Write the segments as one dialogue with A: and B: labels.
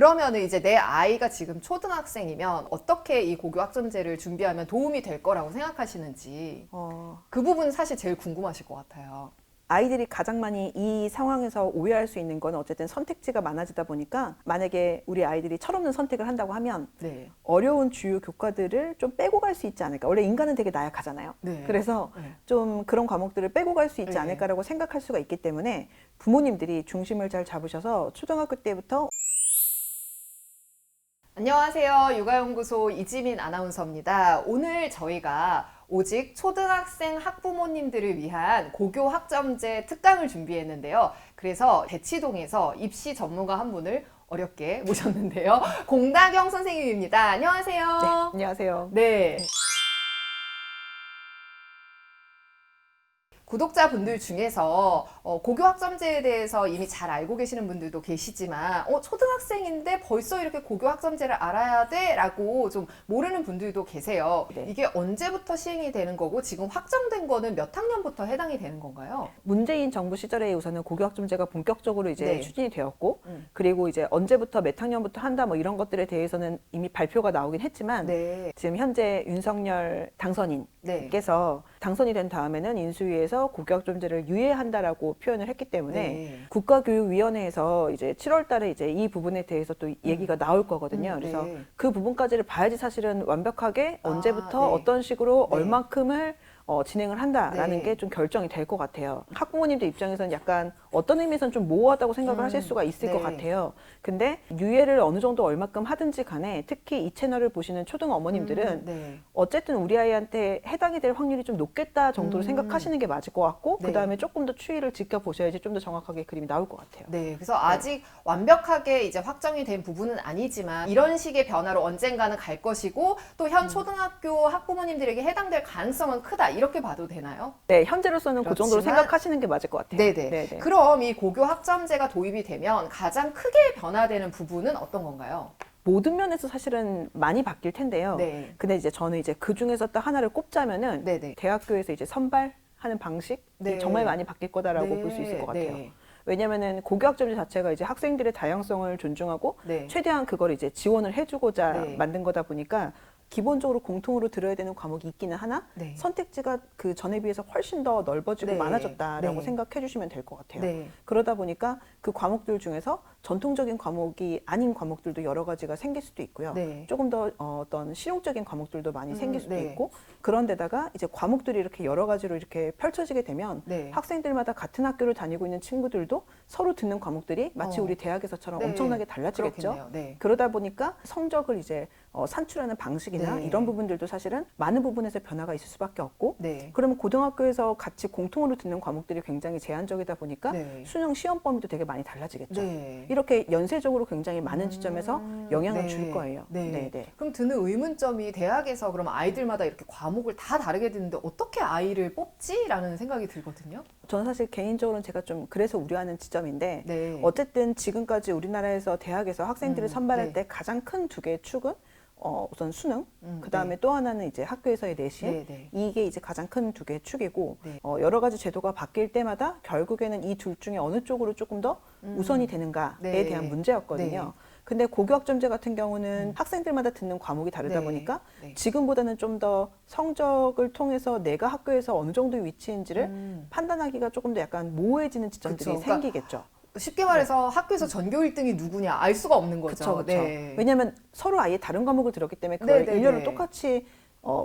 A: 그러면은 이제 내 아이가 지금 초등학생이면 어떻게 이 고교 학점제를 준비하면 도움이 될 거라고 생각하시는지 그 부분 사실 제일 궁금하실 것 같아요.
B: 아이들이 가장 많이 이 상황에서 오해할 수 있는 건 어쨌든 선택지가 많아지다 보니까 만약에 우리 아이들이 철없는 선택을 한다고 하면
A: 네.
B: 어려운 주요 교과들을 좀 빼고 갈 수 있지 않을까. 원래 인간은 되게 나약하잖아요.
A: 네.
B: 그래서
A: 네.
B: 좀 그런 과목들을 빼고 갈 수 있지
A: 네.
B: 않을까라고 생각할 수가 있기 때문에 부모님들이 중심을 잘 잡으셔서 초등학교 때부터
A: 안녕하세요. 육아연구소 이지민 아나운서입니다. 오늘 저희가 오직 초등학생 학부모님들을 위한 고교 학점제 특강을 준비했는데요. 그래서 대치동에서 입시 전문가 한 분을 어렵게 모셨는데요. 공다경 선생님입니다. 안녕하세요.
B: 네, 안녕하세요.
A: 네. 구독자분들 중에서 고교 학점제에 대해서 이미 잘 알고 계시는 분들도 계시지만 초등학생인데 벌써 이렇게 고교 학점제를 알아야 돼? 라고 좀 모르는 분들도 계세요.
B: 네.
A: 이게 언제부터 시행이 되는 거고 지금 확정된 거는 몇 학년부터 해당이 되는 건가요?
B: 문재인 정부 시절에 우선은 고교 학점제가 본격적으로 이제
A: 네.
B: 추진이 되었고 그리고 이제 언제부터 몇 학년부터 한다 뭐 이런 것들에 대해서는 이미 발표가 나오긴 했지만
A: 네.
B: 지금 현재 윤석열 당선인께서 당선이 된 다음에는 인수위에서 고교학점제를 유예한다라고 표현을 했기 때문에
A: 네.
B: 국가교육위원회에서 이제 7월 달에 이제 이 부분에 대해서 또 얘기가 나올 거거든요. 그래서
A: 네.
B: 그 부분까지를 봐야지 사실은 완벽하게 언제부터
A: 네.
B: 어떤 식으로
A: 네.
B: 얼만큼을 진행을 한다라는
A: 네.
B: 게 좀 결정이 될 것 같아요. 학부모님들 입장에서는 약간 어떤 의미에서는 좀 모호하다고 생각을 하실 수가 있을
A: 네.
B: 것 같아요. 근데 유예를 어느 정도 얼마큼 하든지 간에 특히 이 채널을 보시는 초등 어머님들은
A: 네.
B: 어쨌든 우리 아이한테 해당이 될 확률이 좀 높겠다 정도로 생각하시는 게 맞을 것 같고
A: 네.
B: 그 다음에 조금 더 추이를 지켜보셔야지 좀 더 정확하게 그림이 나올 것 같아요.
A: 네, 그래서 아직 완벽하게 이제 확정이 된 부분은 아니지만 이런 식의 변화로 언젠가는 갈 것이고 또 현 초등학교 학부모님들에게 해당될 가능성은 크다 이렇게 봐도 되나요?
B: 네, 현재로서는 그 정도로
A: 그렇지만-
B: 생각하시는 게 맞을 것 같아요.
A: 네네. 그럼 이 고교 학점제가 도입이 되면 가장 크게 변화되는 부분은 어떤 건가요?
B: 모든 면에서 사실은 많이 바뀔 텐데요.
A: 네.
B: 근데 이제 저는 이제 그 중에서 딱 하나를 꼽자면은
A: 네네.
B: 대학교에서 이제 선발하는 방식이
A: 네.
B: 정말 많이 바뀔 거다라고
A: 네.
B: 볼 수 있을 것 같아요.
A: 네.
B: 왜냐면은 고교학점제 자체가 이제 학생들의 다양성을 존중하고
A: 네.
B: 최대한 그걸 이제 지원을 해주고자
A: 네.
B: 만든 거다 보니까 기본적으로 공통으로 들어야 되는 과목이 있기는 하나
A: 네.
B: 선택지가 그 전에 비해서 훨씬 더 넓어지고
A: 네.
B: 많아졌다라고
A: 네.
B: 생각해 주시면 될 것 같아요.
A: 네.
B: 그러다 보니까 그 과목들 중에서 전통적인 과목이 아닌 과목들도 여러 가지가 생길 수도 있고요.
A: 네.
B: 조금 더 어떤 실용적인 과목들도 많이 생길 수도
A: 네.
B: 있고 그런데다가 이제 과목들이 이렇게 여러 가지로 이렇게 펼쳐지게 되면
A: 네.
B: 학생들마다 같은 학교를 다니고 있는 친구들도 서로 듣는 과목들이 마치 우리 대학에서처럼
A: 네.
B: 엄청나게 달라지겠죠.
A: 그렇겠네요. 네.
B: 그러다 보니까 성적을 이제 산출하는 방식이나
A: 네.
B: 이런 부분들도 사실은 많은 부분에서 변화가 있을 수밖에 없고
A: 네.
B: 그러면 고등학교에서 같이 공통으로 듣는 과목들이 굉장히 제한적이다 보니까
A: 네.
B: 수능 시험 범위도 되게 많이 달라지겠죠.
A: 네.
B: 이렇게 연쇄적으로 굉장히 많은 지점에서 영향을
A: 네.
B: 줄 거예요.
A: 네.
B: 네.
A: 그럼 드는 의문점이 대학에서 그럼 아이들마다 이렇게 과목을 다 다르게 듣는데 어떻게 아이를 뽑지?라는 생각이 들거든요.
B: 저는 사실 개인적으로는 제가 좀 그래서 우려하는 지점인데
A: 네.
B: 어쨌든 지금까지 우리나라에서 대학에서 학생들을 선발할
A: 네.
B: 때 가장 큰 두 개의 축은 우선 수능, 그 다음에
A: 네.
B: 또 하나는 이제 학교에서의 내신,
A: 네, 네.
B: 이게 이제 가장 큰 두 개의 축이고,
A: 네.
B: 여러 가지 제도가 바뀔 때마다 결국에는 이 둘 중에 어느 쪽으로 조금 더 우선이 되는가에
A: 네.
B: 대한 문제였거든요.
A: 네.
B: 근데 고교학점제 같은 경우는 학생들마다 듣는 과목이 다르다
A: 네.
B: 보니까
A: 네.
B: 지금보다는 좀 더 성적을 통해서 내가 학교에서 어느 정도의 위치인지를 판단하기가 조금 더 약간 모호해지는 지점들이
A: 그쵸. 그러니까
B: 생기겠죠.
A: 쉽게 말해서 학교에서 전교 1등이 누구냐 알 수가 없는 거죠.
B: 그렇죠.
A: 네.
B: 왜냐하면 서로 아예 다른 과목을 들었기 때문에 그걸
A: 네, 네,
B: 일렬로
A: 네.
B: 똑같이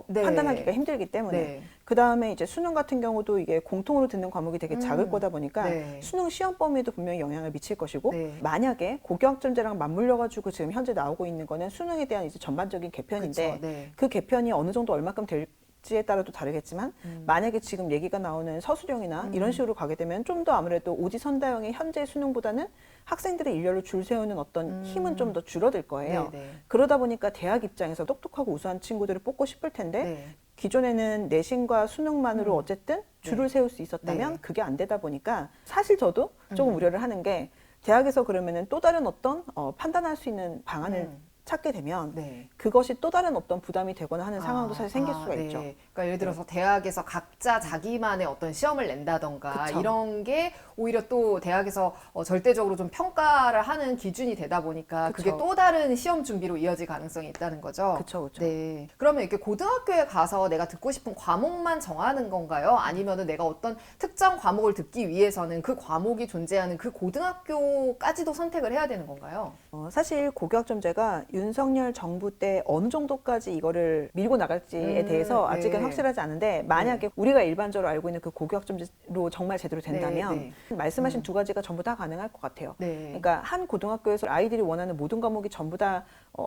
A: 네.
B: 판단하기가 힘들기 때문에
A: 네.
B: 그 다음에 이제 수능 같은 경우도 이게 공통으로 듣는 과목이 되게 작을 거다 보니까
A: 네.
B: 수능 시험 범위에도 분명히 영향을 미칠 것이고
A: 네.
B: 만약에 고교학점제랑 맞물려 가지고 지금 현재 나오고 있는 거는 수능에 대한 이제 전반적인 개편인데
A: 그쵸. 네.
B: 그 개편이 어느 정도 얼마큼 될지에 따라도 다르겠지만 만약에 지금 얘기가 나오는 서술형이나 이런 식으로 가게 되면 좀 더 아무래도 오지선다형의 현재 수능보다는 학생들의 일렬로 줄 세우는 어떤 힘은 좀 더 줄어들 거예요.
A: 네, 네.
B: 그러다 보니까 대학 입장에서 똑똑하고 우수한 친구들을 뽑고 싶을 텐데
A: 네.
B: 기존에는 내신과 수능만으로 어쨌든 줄을 세울 수 있었다면
A: 네.
B: 그게 안 되다 보니까 사실 저도 조금 우려를 하는 게 대학에서 그러면은 또 다른 어떤 판단할 수 있는 방안을 찾게 되면
A: 네.
B: 그것이 또 다른 어떤 부담이 되거나 하는 상황도 사실 생길 수가
A: 네.
B: 있죠.
A: 그러니까 예를 들어서 대학에서 각자 자기만의 어떤 시험을 낸다던가
B: 그쵸.
A: 이런 게 오히려 또 대학에서 절대적으로 좀 평가를 하는 기준이 되다 보니까 그게
B: 그쵸.
A: 또 다른 시험 준비로 이어질 가능성이 있다는 거죠.
B: 그쵸.
A: 네. 그러면 이렇게 고등학교에 가서 내가 듣고 싶은 과목만 정하는 건가요? 아니면은 내가 어떤 특정 과목을 듣기 위해서는 그 과목이 존재하는 그 고등학교까지도 선택을 해야 되는 건가요?
B: 사실 고교학점제가 윤석열 정부 때 어느 정도까지 이거를 밀고 나갈지에 대해서
A: 네.
B: 아직은 확실하지 않은데 만약에 우리가 일반적으로 알고 있는 그 고교학점제로 정말 제대로 된다면 말씀하신 두 가지가 전부 다 가능할 것 같아요.
A: 네.
B: 그러니까 한 고등학교에서 아이들이 원하는 모든 과목이 전부 다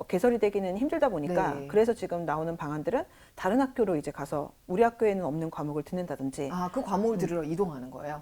B: 개설이 되기는 힘들다 보니까
A: 네.
B: 그래서 지금 나오는 방안들은 다른 학교로 이제 가서 우리 학교에는 없는 과목을 듣는다든지
A: 아, 그 과목을 들으러 이동하는 거예요?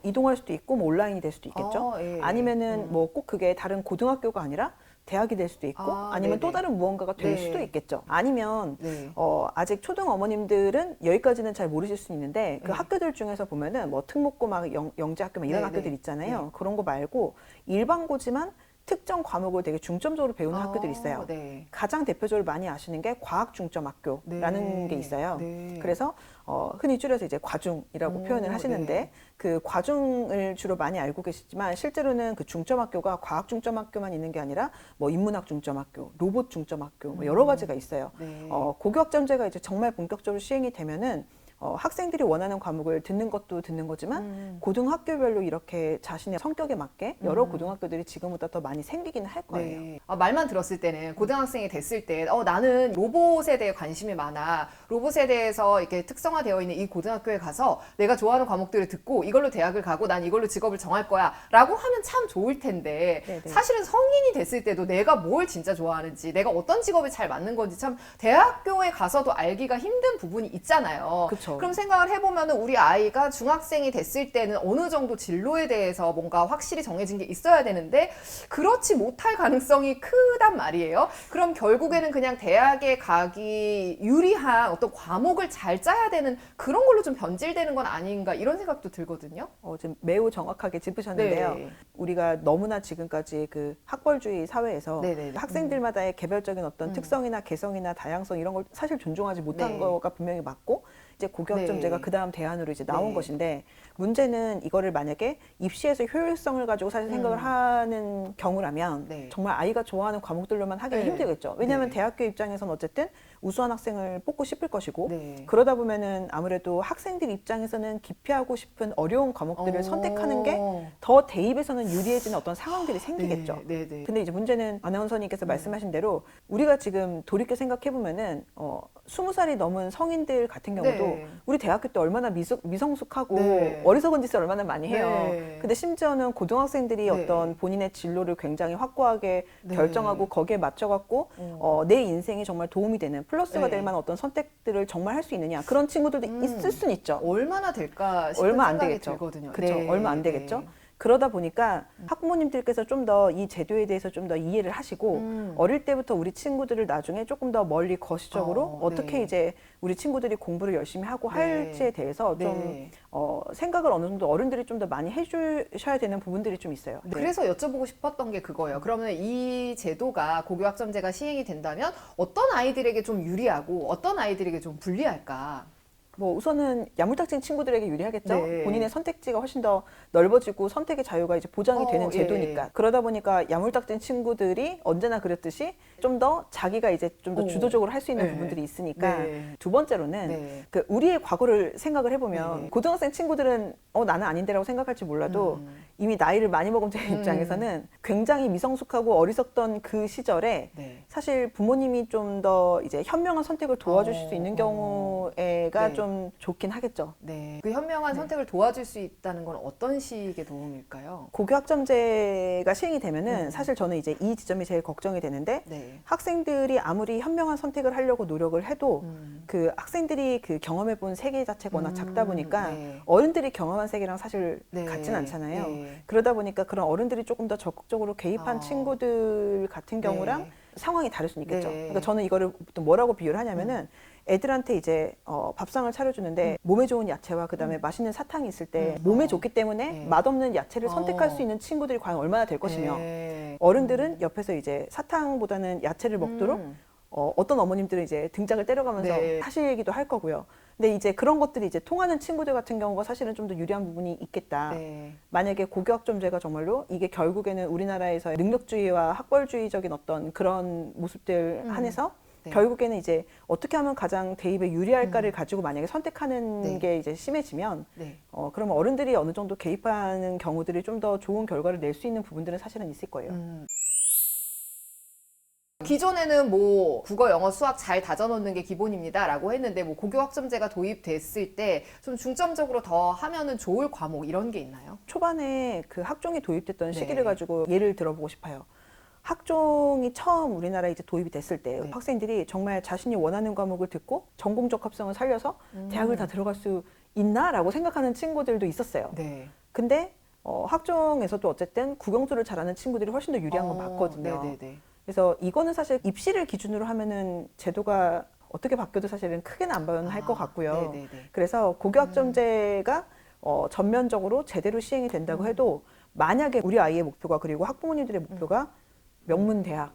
B: 이동할 수도 있고 뭐 온라인이 될 수도 있겠죠.
A: 예.
B: 아니면은 뭐 꼭 그게 다른 고등학교가 아니라 대학이 될 수도 있고 아니면 또
A: 네네.
B: 다른 무언가가 될
A: 네.
B: 수도 있겠죠. 아니면
A: 네.
B: 아직 초등 어머님들은 여기까지는 잘 모르실 수 있는데 그
A: 네.
B: 학교들 중에서 보면은 뭐 특목고 막 영재학교 막 이런
A: 네,
B: 학교들
A: 네.
B: 있잖아요.
A: 네.
B: 그런 거 말고 일반고지만 특정 과목을 되게 중점적으로 배우는 학교들이 있어요.
A: 네.
B: 가장 대표적으로 많이 아시는 게 과학중점학교라는
A: 네.
B: 게 있어요.
A: 네.
B: 그래서 흔히 줄여서 이제 과중이라고 표현을 하시는데
A: 네.
B: 그 과중을 주로 많이 알고 계시지만 실제로는 그 중점학교가 과학중점학교만 있는 게 아니라 뭐 인문학중점학교, 로봇중점학교 뭐 여러 가지가 있어요.
A: 네.
B: 고교학점제가 이제 정말 본격적으로 시행이 되면은 학생들이 원하는 과목을 듣는 것도 듣는 거지만 고등학교별로 이렇게 자신의 성격에 맞게 여러 고등학교들이 지금보다 더 많이 생기기는 할 거예요.
A: 네. 말만 들었을 때는 고등학생이 됐을 때 나는 로봇에 대해 관심이 많아. 로봇에 대해서 이렇게 특성화되어 있는 이 고등학교에 가서 내가 좋아하는 과목들을 듣고 이걸로 대학을 가고 난 이걸로 직업을 정할 거야 라고 하면 참 좋을 텐데
B: 네네.
A: 사실은 성인이 됐을 때도 내가 뭘 진짜 좋아하는지 내가 어떤 직업이 잘 맞는 건지 참 대학교에 가서도 알기가 힘든 부분이 있잖아요.
B: 그쵸.
A: 그럼 생각을 해보면 우리 아이가 중학생이 됐을 때는 어느 정도 진로에 대해서 뭔가 확실히 정해진 게 있어야 되는데 그렇지 못할 가능성이 크단 말이에요. 그럼 결국에는 그냥 대학에 가기 유리한 어떤 과목을 잘 짜야 되는 그런 걸로 좀 변질되는 건 아닌가 이런 생각도 들거든요.
B: 지금 매우 정확하게 짚으셨는데요.
A: 네.
B: 우리가 너무나 지금까지 그 학벌주의 사회에서
A: 네네네.
B: 학생들마다의 개별적인 어떤 특성이나 개성이나 다양성 이런 걸 사실 존중하지 못한
A: 네.
B: 거가 분명히 맞고 이제 고교학점제가
A: 네.
B: 그 다음 대안으로 이제 나온
A: 네.
B: 것인데 문제는 이거를 만약에 입시에서 효율성을 가지고 사실 생각을 하는 경우라면
A: 네.
B: 정말 아이가 좋아하는 과목들로만 하기는
A: 네.
B: 힘들겠죠. 왜냐하면
A: 네.
B: 대학교 입장에서는 어쨌든 우수한 학생을 뽑고 싶을 것이고
A: 네.
B: 그러다 보면은 아무래도 학생들 입장에서는 기피하고 싶은 어려운 과목들을 선택하는 게 더 대입에서는 유리해지는 어떤 상황들이 생기겠죠.
A: 네. 네.
B: 근데 이제 문제는 아나운서님께서 말씀하신 대로 우리가 지금 돌이켜 생각해 보면은 20살이 넘은 성인들 같은 경우도
A: 네.
B: 우리 대학교 때 얼마나 미성숙하고
A: 네.
B: 어리석은 짓을 얼마나 많이 해요.
A: 네.
B: 근데 심지어는 고등학생들이
A: 네.
B: 어떤 본인의 진로를 굉장히 확고하게
A: 네.
B: 결정하고 거기에 맞춰갖고 내 인생이 정말 도움이 되는 플러스가
A: 네.
B: 될 만한 어떤 선택들을 정말 할 수 있느냐 그런 친구들도 있을 수는 있죠.
A: 얼마나 될까 싶은
B: 얼마 안
A: 생각이
B: 되겠죠.
A: 들거든요.
B: 그렇죠.
A: 네.
B: 얼마 안 되겠죠. 그러다 보니까 학부모님들께서 좀 더 이 제도에 대해서 좀 더 이해를 하시고 어릴 때부터 우리 친구들을 나중에 조금 더 멀리 거시적으로 어떻게
A: 네.
B: 이제 우리 친구들이 공부를 열심히 하고
A: 네.
B: 할지에 대해서 좀
A: 네.
B: 생각을 어느 정도 어른들이 좀 더 많이 해주셔야 되는 부분들이 좀 있어요. 네.
A: 그래서 여쭤보고 싶었던 게 그거예요. 그러면 이 제도가 고교학점제가 시행이 된다면 어떤 아이들에게 좀 유리하고 어떤 아이들에게 좀 불리할까?
B: 뭐 우선은 야물딱진 친구들에게 유리하겠죠.
A: 네.
B: 본인의 선택지가 훨씬 더 넓어지고 선택의 자유가 이제 보장이 되는 제도니까.
A: 예.
B: 그러다 보니까 야물딱진 친구들이 언제나 그랬듯이 좀 더 자기가 이제 좀 더 주도적으로 할 수 있는
A: 네.
B: 부분들이 있으니까.
A: 네.
B: 두 번째로는
A: 네.
B: 그 우리의 과거를 생각을 해보면
A: 네.
B: 고등학생 친구들은 나는 아닌데라고 생각할지 몰라도 이미 나이를 많이 먹은 제 입장에서는 굉장히 미성숙하고 어리석던 그 시절에
A: 네.
B: 사실 부모님이 좀 더 이제 현명한 선택을 도와주실 수 있는 경우가
A: 네.
B: 좀 좋긴 하겠죠.
A: 네. 그 현명한 선택을 도와줄 수 있다는 건 어떤 식의 도움일까요?
B: 고교학점제가 시행이 되면은 사실 저는 이제 이 지점이 제일 걱정이 되는데
A: 네.
B: 학생들이 아무리 현명한 선택을 하려고 노력을 해도 그 학생들이 그 경험해본 세계 자체가 워낙 작다 보니까
A: 네.
B: 어른들이 경험한 세계랑 사실
A: 네.
B: 같진 않잖아요.
A: 네.
B: 그러다 보니까 그런 어른들이 조금 더 적극적으로 개입한 친구들 같은 경우랑
A: 네.
B: 상황이 다를 수는 있겠죠.
A: 네.
B: 그러니까 저는 이거를 또 뭐라고 비유를 하냐면은 애들한테 이제 밥상을 차려주는데 몸에 좋은 야채와 그다음에 맛있는 사탕이 있을 때 몸에 좋기 때문에
A: 네.
B: 맛없는 야채를 선택할 수 있는 친구들이 과연 얼마나 될 것이며
A: 네.
B: 어른들은 옆에서 이제 사탕보다는 야채를 먹도록 어떤 어머님들은 이제 등짝을 때려가면서
A: 네.
B: 사실 얘기도 할 거고요. 근데 이제 그런 것들이 이제 통하는 친구들 같은 경우가 사실은 좀 더 유리한 부분이 있겠다.
A: 네.
B: 만약에 고교학점제가 정말로 이게 결국에는 우리나라에서의 능력주의와 학벌주의적인 어떤 그런 모습들 한해서
A: 네.
B: 결국에는 이제 어떻게 하면 가장 대입에 유리할까를 가지고 만약에 선택하는
A: 네.
B: 게 이제 심해지면
A: 네.
B: 그러면 어른들이 어느 정도 개입하는 경우들이 좀 더 좋은 결과를 낼 수 있는 부분들은 사실은 있을 거예요.
A: 기존에는 뭐 국어, 영어, 수학 잘 다져놓는 게 기본입니다라고 했는데 뭐 고교 학점제가 도입됐을 때 좀 중점적으로 더 하면은 좋을 과목 이런 게 있나요?
B: 초반에 그 학종이 도입됐던
A: 네.
B: 시기를 가지고 예를 들어보고 싶어요. 학종이 처음 우리나라에 이제 도입이 됐을 때
A: 네.
B: 학생들이 정말 자신이 원하는 과목을 듣고 전공적 합성을 살려서 대학을 다 들어갈 수 있나라고 생각하는 친구들도 있었어요.
A: 네.
B: 근데 학종에서도 어쨌든 국영수를 잘하는 친구들이 훨씬 더 유리한 건 맞거든요.
A: 네네네.
B: 그래서 이거는 사실 입시를 기준으로 하면은 제도가 어떻게 바뀌어도 사실은 크게는 안 변할 것 같고요.
A: 네네네.
B: 그래서 고교학점제가 전면적으로 제대로 시행이 된다고 해도 만약에 우리 아이의 목표가 그리고 학부모님들의 목표가 명문 대학,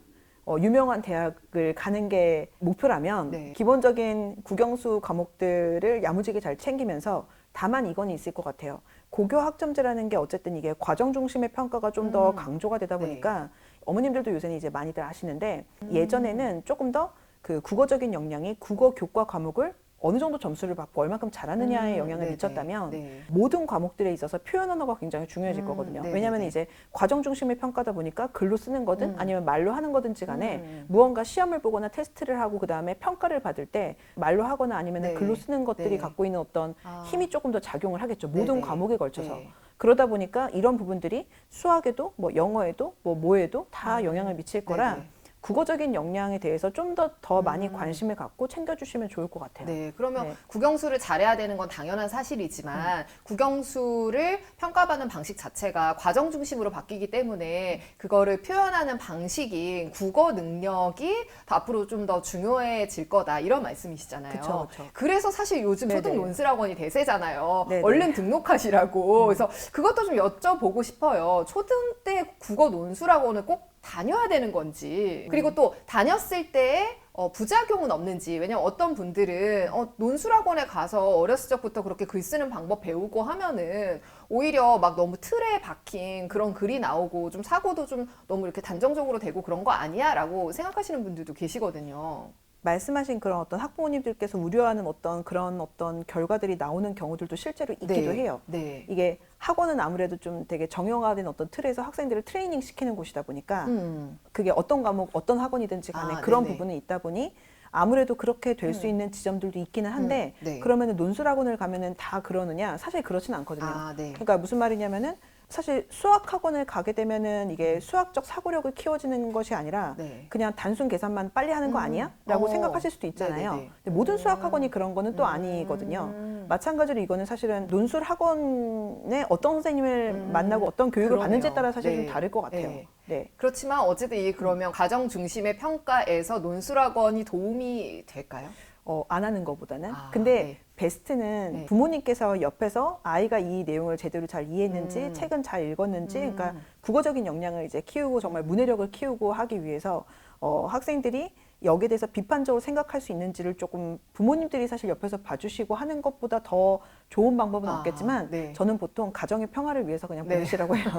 B: 유명한 대학을 가는 게 목표라면
A: 네.
B: 기본적인 국영수 과목들을 야무지게 잘 챙기면서 다만 이건 있을 것 같아요. 고교 학점제라는 게 어쨌든 이게 과정 중심의 평가가 좀 더 강조가 되다 보니까 어머님들도 요새는 이제 많이들 아시는데 예전에는 조금 더 그 국어적인 역량이 국어 교과 과목을 어느 정도 점수를 받고 얼만큼 잘하느냐에 영향을
A: 네네.
B: 미쳤다면
A: 네.
B: 모든 과목들에 있어서 표현 언어가 굉장히 중요해질 거거든요.
A: 네네네.
B: 왜냐하면 이제 과정 중심의 평가다 보니까 글로 쓰는 거든 아니면 말로 하는 거든지 간에 무언가 시험을 보거나 테스트를 하고 그 다음에 평가를 받을 때 말로 하거나 아니면
A: 네.
B: 글로 쓰는 것들이
A: 네.
B: 갖고 있는 어떤 힘이 조금 더 작용을 하겠죠. 모든
A: 네네.
B: 과목에 걸쳐서.
A: 네.
B: 그러다 보니까 이런 부분들이 수학에도 뭐 영어에도 뭐 뭐에도 다 영향을 미칠 거라
A: 네네.
B: 국어적인 역량에 대해서 좀 더 많이 관심을 갖고 챙겨주시면 좋을 것 같아요.
A: 네, 그러면
B: 네.
A: 국영수를 잘해야 되는 건 당연한 사실이지만 국영수를 평가받는 방식 자체가 과정 중심으로 바뀌기 때문에 그거를 표현하는 방식인 국어 능력이 더 앞으로 좀 더 중요해질 거다 이런 말씀이시잖아요.
B: 그쵸, 그쵸.
A: 그래서 사실 요즘
B: 네네.
A: 초등 논술학원이 대세잖아요.
B: 네네.
A: 얼른 등록하시라고. 그래서 그것도 좀 여쭤보고 싶어요. 초등 때 국어 논술학원을 꼭 다녀야 되는 건지 그리고 또 다녔을 때 부작용은 없는지. 왜냐면 어떤 분들은 논술학원에 가서 어렸을 적부터 그렇게 글 쓰는 방법 배우고 하면은 오히려 막 너무 틀에 박힌 그런 글이 나오고 좀 사고도 좀 너무 이렇게 단정적으로 되고 그런 거 아니야? 라고 생각하시는 분들도 계시거든요.
B: 말씀하신 그런 어떤 학부모님들께서 우려하는 어떤 그런 어떤 결과들이 나오는 경우들도 실제로 있기도 해요.
A: 네.
B: 이게 학원은 아무래도 좀 되게 정형화된 어떤 틀에서 학생들을 트레이닝 시키는 곳이다 보니까 그게 어떤 과목, 어떤 학원이든지 간에 그런
A: 네네.
B: 부분은 있다 보니 아무래도 그렇게 될 수 있는 지점들도 있기는 한데
A: 네.
B: 그러면은 논술학원을 가면은 다 그러느냐? 사실 그렇진 않거든요.
A: 네.
B: 그러니까 무슨 말이냐면은 사실 수학학원을 가게 되면은 이게 수학적 사고력을 키워지는 것이 아니라
A: 네.
B: 그냥 단순 계산만 빨리 하는 거 아니야? 라고 생각하실 수도 있잖아요.
A: 네네네.
B: 근데 모든 수학학원이 그런 거는 또 아니거든요. 마찬가지로 이거는 사실은 논술학원에 어떤 선생님을 만나고 어떤 교육을
A: 그러네요.
B: 받는지에 따라 사실
A: 네.
B: 좀 다를 것 같아요.
A: 네.
B: 네.
A: 그렇지만 어쨌든 이 그러면 가정 중심의 평가에서 논술학원이 도움이 될까요?
B: 안 하는 것보다는.
A: 아,
B: 근데
A: 네.
B: 베스트는
A: 네.
B: 부모님께서 옆에서 아이가 이 내용을 제대로 잘 이해했는지, 책은 잘 읽었는지, 그러니까 국어적인 역량을 이제 키우고 정말 문해력을 키우고 하기 위해서 학생들이 여기에 대해서 비판적으로 생각할 수 있는지를 조금 부모님들이 사실 옆에서 봐주시고 하는 것보다 더 좋은 방법은 없겠지만
A: 네.
B: 저는 보통 가정의 평화를 위해서 그냥
A: 네.
B: 보내시라고 해요.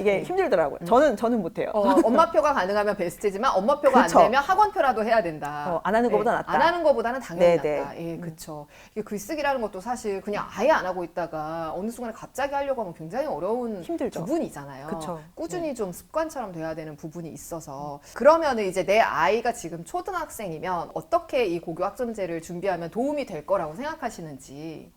B: 이게 힘들더라고요. 저는 못해요.
A: 엄마표가 가능하면 베스트지만 엄마표가
B: 그쵸.
A: 안 되면 학원표라도 해야 된다.
B: 안 하는 것보다 낫다.
A: 안 하는 것보다는 당연히
B: 네,
A: 낫다. 예, 그렇죠. 이게 글쓰기라는 것도 사실 그냥 아예 안 하고 있다가 어느 순간에 갑자기 하려고 하면 굉장히 어려운
B: 힘들죠.
A: 부분이잖아요.
B: 그쵸.
A: 꾸준히 좀 습관처럼 돼야 되는 부분이 있어서 그러면은 이제 내 아이가 지금 초등학생이면 어떻게 이 고교 학점제를 준비하면 도움이 될 거라고 생각하시는지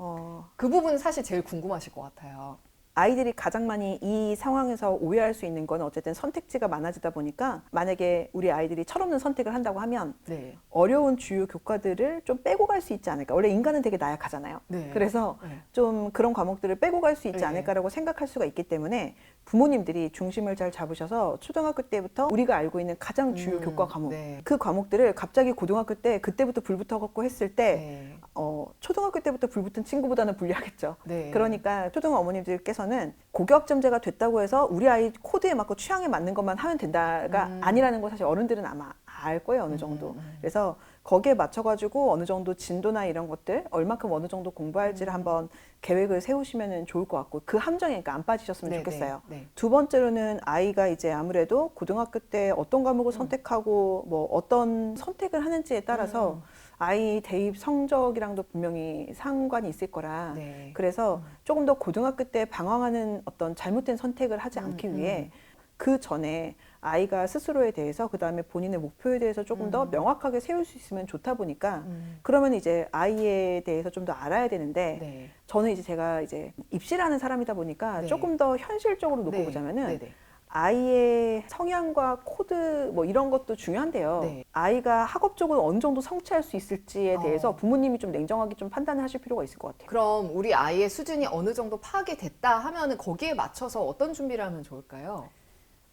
A: 그 부분 사실 제일 궁금하실 것 같아요.
B: 아이들이 가장 많이 이 상황에서 오해할 수 있는 건 어쨌든 선택지가 많아지다 보니까 만약에 우리 아이들이 철없는 선택을 한다고 하면
A: 네.
B: 어려운 주요 교과들을 좀 빼고 갈 수 있지 않을까. 원래 인간은 되게 나약하잖아요.
A: 네.
B: 그래서
A: 네.
B: 좀 그런 과목들을 빼고 갈 수 있지
A: 네.
B: 않을까라고 생각할 수가 있기 때문에 부모님들이 중심을 잘 잡으셔서 초등학교 때부터 우리가 알고 있는 가장 주요 교과 과목
A: 네.
B: 그 과목들을 갑자기 고등학교 때 그때부터 불 붙어갖고 했을 때
A: 네.
B: 초등학교 때부터 불 붙은 친구보다는 불리하겠죠.
A: 네.
B: 그러니까 초등 어머님들께서는 고교학점제가 됐다고 해서 우리 아이 코드에 맞고 취향에 맞는 것만 하면 된다가 아니라는 걸 사실 어른들은 아마 알 거예요, 어느 정도. 그래서 거기에 맞춰가지고 어느 정도 진도나 이런 것들, 얼마큼 어느 정도 공부할지를 한번 계획을 세우시면 좋을 것 같고, 그 함정에 그러니까 안 빠지셨으면
A: 네,
B: 좋겠어요.
A: 네, 네.
B: 두 번째로는 아이가 이제 아무래도 고등학교 때 어떤 과목을 선택하고 뭐 어떤 선택을 하는지에 따라서 아이 대입 성적이랑도 분명히 상관이 있을 거라.
A: 네.
B: 그래서 조금 더 고등학교 때 방황하는 어떤 잘못된 선택을 하지 않기 위해 그 전에 아이가 스스로에 대해서 그 다음에 본인의 목표에 대해서 조금 더 명확하게 세울 수 있으면 좋다 보니까 그러면 이제 아이에 대해서 좀 더 알아야 되는데
A: 네.
B: 저는 이제 제가 이제 입시를 하는 사람이다 보니까
A: 네.
B: 조금 더 현실적으로 놓고
A: 네.
B: 보자면은
A: 네, 네.
B: 아이의 성향과 코드 뭐 이런 것도 중요한데요.
A: 네.
B: 아이가 학업적으로 어느 정도 성취할 수 있을지에 대해서
A: 어.
B: 부모님이 좀 냉정하게 좀 판단을 하실 필요가 있을 것 같아요.
A: 그럼 우리 아이의 수준이 어느 정도 파악이 됐다 하면은 거기에 맞춰서 어떤 준비를 하면 좋을까요?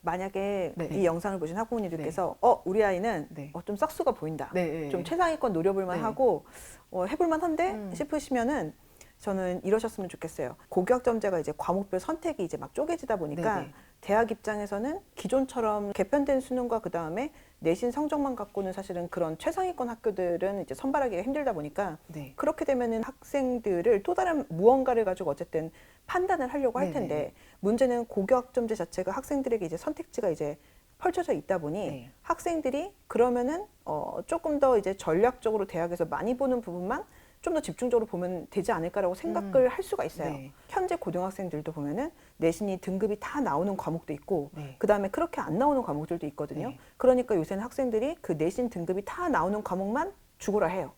B: 만약에
A: 네.
B: 이 영상을 보신 학부모님들께서 우리 아이는
A: 네.
B: 좀 싹수가 보인다.
A: 네.
B: 좀 최상위권 노려볼만
A: 네.
B: 하고 해볼만한데 싶으시면은 저는 이러셨으면 좋겠어요. 고교학점제가 이제 과목별 선택이 이제 막 쪼개지다 보니까
A: 네네.
B: 대학 입장에서는 기존처럼 개편된 수능과 그 다음에 내신 성적만 갖고는 사실은 그런 최상위권 학교들은 이제 선발하기가 힘들다 보니까
A: 네.
B: 그렇게 되면은 학생들을 또 다른 무언가를 가지고 어쨌든 판단을 하려고 할 텐데
A: 네네.
B: 문제는 고교학점제 자체가 학생들에게 이제 선택지가 이제 펼쳐져 있다 보니
A: 네.
B: 학생들이 그러면은 조금 더 이제 전략적으로 대학에서 많이 보는 부분만 좀 더 집중적으로 보면 되지 않을까라고 생각을 할 수가 있어요.
A: 네.
B: 현재 고등학생들도 보면은 내신이 등급이 다 나오는 과목도 있고
A: 네.
B: 그 다음에 그렇게 안 나오는 과목들도 있거든요.
A: 네.
B: 그러니까 요새는 학생들이 그 내신 등급이 다 나오는 과목만 죽으라 해요.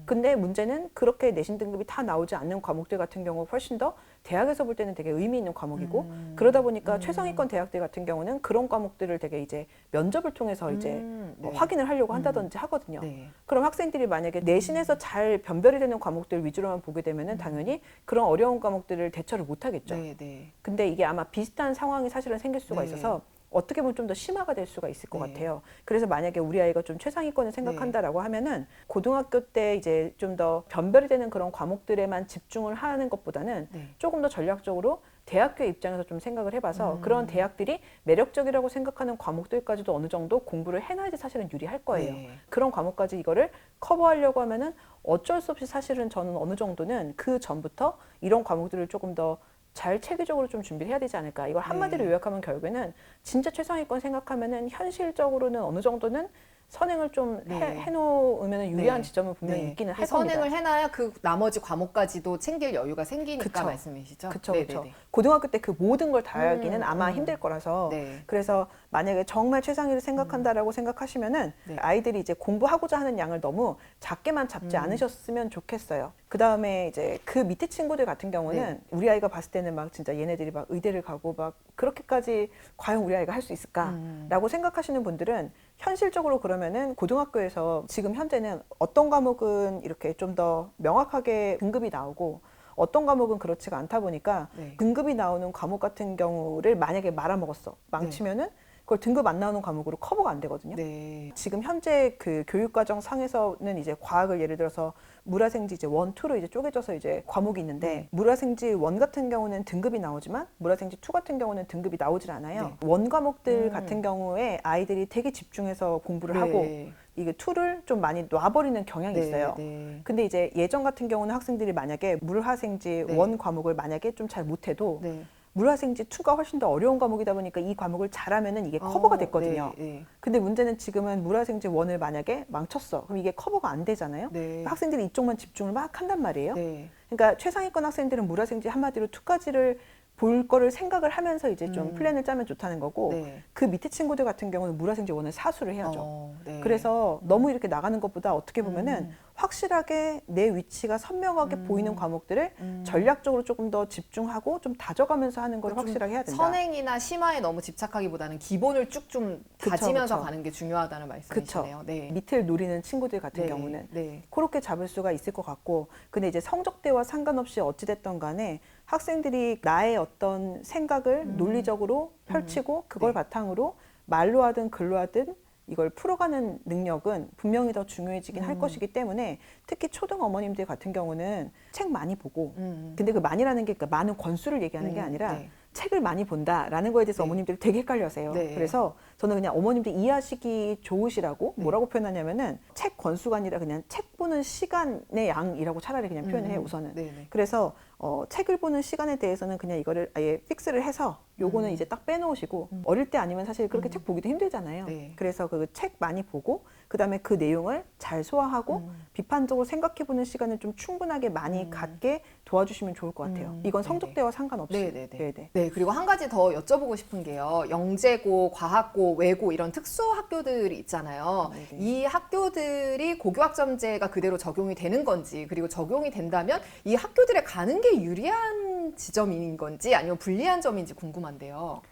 B: 근데 문제는 그렇게 내신 등급이 다 나오지 않는 과목들 같은 경우 훨씬 더 대학에서 볼 때는 되게 의미 있는 과목이고 그러다 보니까 최상위권 대학들 같은 경우는 그런 과목들을 되게 이제 면접을 통해서 이제
A: 네.
B: 확인을 하려고 한다든지 하거든요.
A: 네.
B: 그럼 학생들이 만약에 내신에서 잘 변별이 되는 과목들 위주로만 보게 되면은 당연히 그런 어려운 과목들을 대처를 못 하겠죠.
A: 네. 네.
B: 근데 이게 아마 비슷한 상황이 사실은 생길 수가
A: 네.
B: 있어서 어떻게 보면 좀 더 심화가 될 수가 있을 것
A: 네.
B: 같아요. 그래서 만약에 우리 아이가 좀 최상위권을 생각한다라고 하면은 고등학교 때 이제 좀 더 변별이 되는 그런 과목들에만 집중을 하는 것보다는
A: 네.
B: 조금 더 전략적으로 대학교 입장에서 좀 생각을 해봐서 그런 대학들이 매력적이라고 생각하는 과목들까지도 어느 정도 공부를 해놔야지 사실은 유리할 거예요.
A: 네.
B: 그런 과목까지 이거를 커버하려고 하면은 어쩔 수 없이 사실은 저는 어느 정도는 그 전부터 이런 과목들을 조금 더 잘 체계적으로 좀 준비를 해야 되지 않을까. 이걸 한마디로 요약하면 결국에는 진짜 최상위권 생각하면은 현실적으로는 어느 정도는 선행을 좀
A: 네.
B: 해놓으면 유리한
A: 네.
B: 지점은 분명히
A: 네.
B: 있기는
A: 그
B: 할 겁니다.
A: 선행을 해놔야 그 나머지 과목까지도 챙길 여유가 생기니까
B: 그쵸.
A: 말씀이시죠?
B: 그렇죠,
A: 네네네.
B: 그렇죠. 고등학교 때 그 모든 걸 다 하기는 아마 힘들 거라서
A: 네.
B: 그래서 만약에 정말 최상위를 생각한다라고 생각하시면은
A: 네.
B: 아이들이 이제 공부하고자 하는 양을 너무 작게만 잡지 않으셨으면 좋겠어요. 그 다음에 이제 그 밑에 친구들 같은 경우는
A: 네.
B: 우리 아이가 봤을 때는 막 진짜 얘네들이 막 의대를 가고 막 그렇게까지 과연 우리 아이가 할 수 있을까라고 생각하시는 분들은 현실적으로 그러면은 고등학교에서 지금 현재는 어떤 과목은 이렇게 좀 더 명확하게 등급이 나오고 어떤 과목은 그렇지가 않다 보니까
A: 네.
B: 등급이 나오는 과목 같은 경우를 만약에 말아먹었어. 망치면은 그걸 등급 안 나오는 과목으로 커버가 안 되거든요.
A: 네.
B: 지금 현재 그 교육과정 상에서는 이제 과학을 예를 들어서 물화생지 이제 1, 2로 이제 쪼개져서 이제 과목이 있는데 물화생지 1 같은 경우는 등급이 나오지만 물화생지 2 같은 경우는 등급이 나오질 않아요. 원 과목들 같은 경우에 아이들이 되게 집중해서 공부를 하고 이게 2를 좀 많이 놔버리는 경향이
A: 네.
B: 있어요.
A: 네.
B: 근데 이제 예전 같은 경우는 학생들이 만약에 물화생지
A: 네.
B: 1 과목을 만약에 좀 잘 못해도
A: 네.
B: 물화생지 2가 훨씬 더 어려운 과목이다 보니까 이 과목을 잘하면은 이게 커버가 됐거든요.
A: 네. 네.
B: 근데 문제는 지금은 물화생지 1을 만약에 망쳤어. 그럼 이게 커버가 안 되잖아요.
A: 네.
B: 학생들이 이쪽만 집중을 막 한단 말이에요.
A: 네.
B: 그러니까 최상위권 학생들은 물화생지 한마디로 2까지를 볼 거를 생각을 하면서 이제 좀 플랜을 짜면 좋다는 거고
A: 네.
B: 그 밑에 친구들 같은 경우는 물화생지 1을 사수를 해야죠.
A: 네.
B: 그래서 너무 이렇게 나가는 것보다 어떻게 보면은 확실하게 내 위치가 선명하게 보이는 과목들을 전략적으로 조금 더 집중하고 좀 다져가면서 하는 걸
A: 좀
B: 확실하게 해야 된다.
A: 선행이나 심화에 너무 집착하기보다는 기본을 쭉 좀
B: 그쵸,
A: 다지면서
B: 그쵸.
A: 가는 게 중요하다는 말씀이시네요. 네.
B: 밑을 노리는 친구들 같은
A: 네.
B: 경우는
A: 네.
B: 그렇게 잡을 수가 있을 것 같고 근데 이제 성적대와 상관없이 어찌됐던 간에 학생들이 나의 어떤 생각을 논리적으로 펼치고 그걸
A: 네.
B: 바탕으로 말로 하든 글로 하든 이걸 풀어가는 능력은 분명히 더 중요해지긴 할 것이기 때문에 특히 초등 어머님들 같은 경우는 책 많이 보고 근데 그 많이라는 게 그러니까 많은 권수를 얘기하는 게 아니라
A: 네.
B: 책을 많이 본다라는 거에 대해서
A: 네.
B: 어머님들이 되게 헷갈려하세요.
A: 네.
B: 그래서 저는 그냥 어머님들 이해하시기 좋으시라고
A: 네.
B: 뭐라고 표현하냐면은 책 권수가 아니라 그냥 책 보는 시간의 양이라고 차라리 그냥 표현을 해요, 우선은.
A: 네네.
B: 그래서 책을 보는 시간에 대해서는 그냥 이거를 아예 픽스를 해서 요거는 이제 딱 빼놓으시고 어릴 때 아니면 사실 그렇게 책 보기도 힘들잖아요.
A: 네.
B: 그래서 그 책 많이 보고 그다음에 그 내용을 잘 소화하고 비판적으로 생각해보는 시간을 좀 충분하게 많이 갖게 도와주시면 좋을 것 같아요. 이건 성적대와 상관없이.
A: 네네네.
B: 네네.
A: 네, 그리고 한 가지 더 여쭤보고 싶은 게요. 영재고, 과학고, 외고 이런 특수 학교들이 있잖아요.
B: 네네.
A: 이 학교들이 고교학점제가 그대로 적용이 되는 건지, 그리고 적용이 된다면 이 학교들에 가는 게 유리한 지점인 건지 아니면 불리한 점인지 궁금한데요.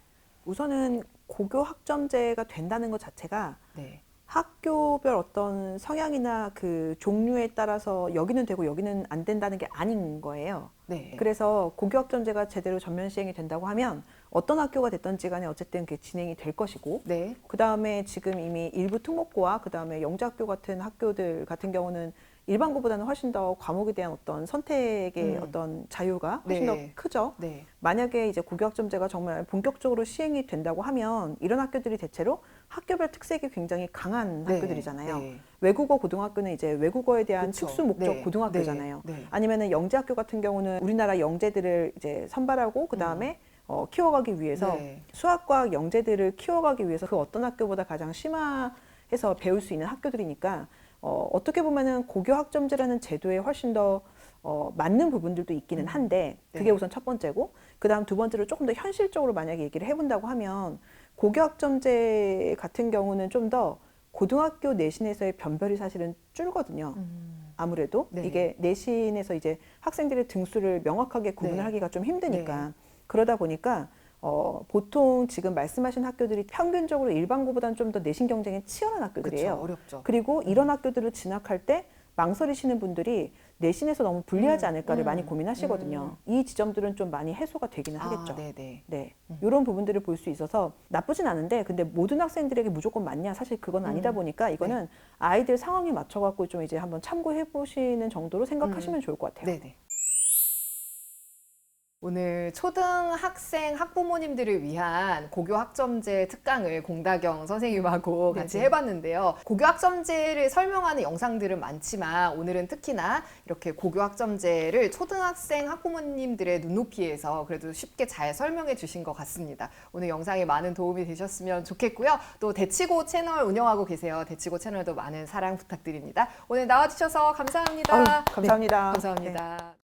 B: 우선은 고교 학점제가 된다는 것 자체가
A: 네.
B: 학교별 어떤 성향이나 그 종류에 따라서 여기는 되고 여기는 안 된다는 게 아닌 거예요.
A: 네.
B: 그래서 고교학점제가 제대로 전면 시행이 된다고 하면 어떤 학교가 됐든지 간에 어쨌든 그게 진행이 될 것이고
A: 네.
B: 그다음에 지금 이미 일부 특목고와 그다음에 영재학교 같은 학교들 같은 경우는 일반고보다는 훨씬 더 과목에 대한 어떤 선택의 어떤 자유가 훨씬
A: 네.
B: 더 크죠.
A: 네.
B: 만약에 이제 고교학점제가 정말 본격적으로 시행이 된다고 하면 이런 학교들이 대체로 학교별 특색이 굉장히 강한
A: 네.
B: 학교들이잖아요.
A: 네.
B: 외국어 고등학교는 이제 외국어에 대한
A: 그쵸.
B: 특수 목적
A: 네.
B: 고등학교잖아요.
A: 네. 네.
B: 아니면은 영재학교 같은 경우는 우리나라 영재들을 이제 선발하고 그다음에 키워가기 위해서
A: 네.
B: 수학과학 영재들을 키워가기 위해서 그 어떤 학교보다 가장 심화해서 배울 수 있는 학교들이니까 어떻게 보면은 고교 학점제라는 제도에 훨씬 더 맞는 부분들도 있기는 한데 그게
A: 네.
B: 우선 첫 번째고 그다음 두 번째로 조금 더 현실적으로 만약에 얘기를 해본다고 하면 고교 학점제 같은 경우는 좀 더 고등학교 내신에서의 변별이 사실은 줄거든요. 아무래도
A: 네.
B: 이게 내신에서 이제 학생들의 등수를 명확하게 구분을
A: 네.
B: 하기가 좀 힘드니까 그러다 보니까 보통 지금 말씀하신 학교들이 평균적으로 일반고보다는 좀 더 내신 경쟁이 치열한 학교들이에요.
A: 그쵸, 어렵죠.
B: 그리고 이런 학교들을 진학할 때 망설이시는 분들이 내신에서 너무 불리하지 않을까를 많이 고민하시거든요. 이 지점들은 좀 많이 해소가 되기는 하겠죠.
A: 네네.
B: 네, 이런 부분들을 볼 수 있어서 나쁘진 않은데, 근데 모든 학생들에게 무조건 맞냐? 사실 그건 아니다 보니까 이거는 아이들 상황에 맞춰갖고 좀 이제 한번 참고해 보시는 정도로 생각하시면 좋을 것 같아요.
A: 네네. 오늘 초등학생 학부모님들을 위한 고교학점제 특강을 공다경 선생님하고 같이
B: 네네.
A: 해봤는데요. 고교학점제를 설명하는 영상들은 많지만 오늘은 특히나 이렇게 고교학점제를 초등학생 학부모님들의 눈높이에서 그래도 쉽게 잘 설명해 주신 것 같습니다. 오늘 영상이 많은 도움이 되셨으면 좋겠고요. 또 대치고 채널 운영하고 계세요. 대치고 채널도 많은 사랑 부탁드립니다. 오늘 나와주셔서 감사합니다.
B: 아유, 감사합니다.
A: 네, 감사합니다.